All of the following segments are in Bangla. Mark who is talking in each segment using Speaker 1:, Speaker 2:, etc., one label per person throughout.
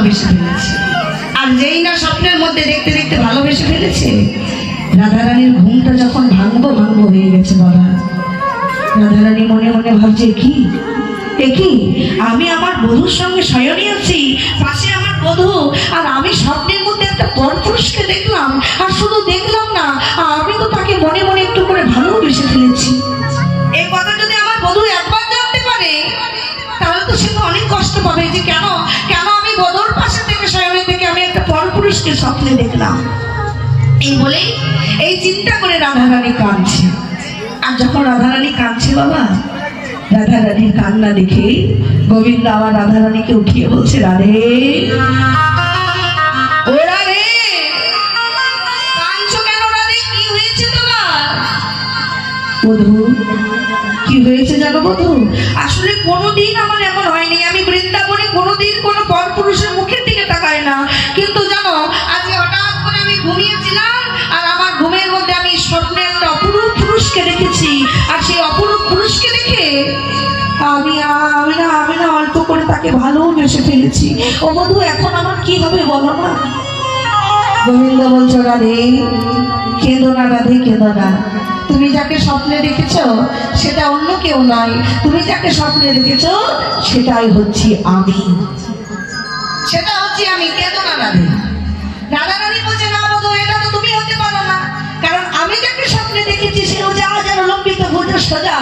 Speaker 1: ভালোবেসে ফেলেছে। আর যেই না স্বপ্নের মধ্যে দেখতে দেখতে ভালোবেসে ফেলেছে, রাধারানীর ঘুমটা যখন ভাঙবো হয়ে গেছে বাবা। রাধারানী মনে মনে ভাবছে, কি একই আমি আমার বধূর সঙ্গে শয়নে আছি, পাশে আমার বধূ, আর আমি স্বপ্নের মধ্যে একটা পরপুরুষকে দেখলাম। আর শুধু দেখলাম না, আমি তো তাকে মনে মনে একটু করে ভালোবেসে ফেলেছি। এই কথা যদি আমার বধূ একবার জানতে পারে, তাহলে তো সে তো অনেক কষ্ট পাবে যে কেন কেন আমি বধূর পাশে থেকে শয়নে থেকে আমি একটা পরপুরুষকে স্বপ্নে দেখলাম। এই বলেই এই চিন্তা করে রাধারানী কাঁদছে। আর যখন রাধারানী কাঁদছে বাবা, রাধারানীর কান্না দেখে গোবিন্দ আমার রাধারানীকে উঠিয়ে বলছে, রাধে ও রাধে, কাঁদছো কেন রাধে? কি হয়েছে তোমার? বধূ, কি হয়েছে জানো বধূ? আসলে কোনোদিন আমার এমন হয়নি, আমি বৃন্দাবনে কোনোদিন কোনো পরপুরুষের মুখের দিকে তাকাই না, কিন্তু জানো আজকে হঠাৎ করে আমি ঘুমিয়েছিলাম, আর আমার ঘুমের মধ্যে আমি স্বপ্নে একটা অপরূপ পুরুষকে দেখেছি। আর সেই অপরূপ পুরুষকে দেখে আমি না অল্প করে তাকে ভালোবেসে ফেলেছি। ও বধূ, এখন আমার কি হবে বলো না? গোবিন্দ বলছো, রাধে কেঁদো না, রাধে কেঁদো না। তুমি যাকে স্বপ্নে দেখেছো সেটা অন্য কেউ নয়, তুমি যাকে স্বপ্নে দেখেছো সেটাই হচ্ছে আমি, সেটা হচ্ছে আমি। কেঁদো না রাধে। রাধারানী বলছে, না বধূ, এটা তো তুমি হতে পারো না, কারণ আমি যাকে স্বপ্নে দেখেছি সে হচ্ছে যেন লম্বিত ভুজে সোজা,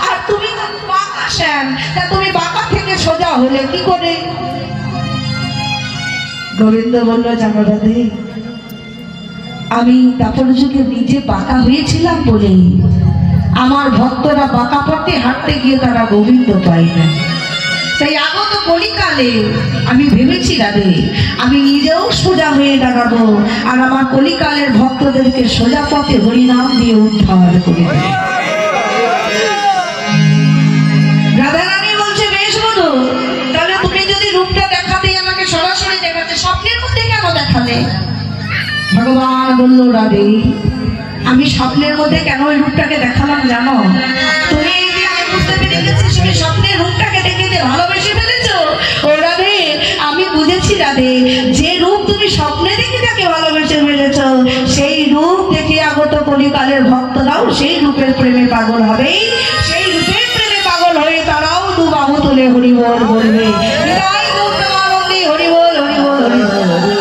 Speaker 1: আর তুমি তো বাঁকা শ্যাম, তা তুমি বাঁকা থেকে সোজা হলে কি করে? গোবিন্দ বলল, জানো রাধে, আমি তারপর যুগে নিজে বাঁকা হয়েছিলাম বলেই আমার ভক্তরা বাঁকা পথে হাঁটতে গিয়ে তারা গোবিন্দ পায় না। তাই আগত কলিকালে আমি ভেবেছি রাধে, আমি নিজেও সোজা হয়ে দাঁড়াবো, আর আমার কলিকালের ভক্তদেরকে সোজা পথে হরিনাম দিয়ে উদ্ধার করে দেব। রাধারানী বলছে, বেশ বধূ, তাহলে তুমি যদি রূপটা দেখাতে আমাকে সরাসরি দেখাতে, স্বপ্নের মধ্যে কেন দেখালে? ভগবান বলল, রাধে, আমি স্বপ্নের মধ্যে কেন ওই রূপটাকে দেখালাম জানো? তুমি এই যে আমি বুঝতে পেরে গেছি তুমি স্বপ্নের রূপটাকে দেখে যে ভালোবেসে ফেলেছো। ও রাধে, আমি বুঝেছি রাধে, যে রূপ তুমি স্বপ্নে দেখে যাকে ভালোবেসে ফেলেছো, সেই রূপ দেখে আগত কলিকালের ভক্তরাও সেই রূপের প্রেমে পাগল হবে, সেই রূপের প্রেমে পাগল হয়ে তারাও দু বাহু তুলে হরিবল বলবে, হরিবল হরিবল হরিবল।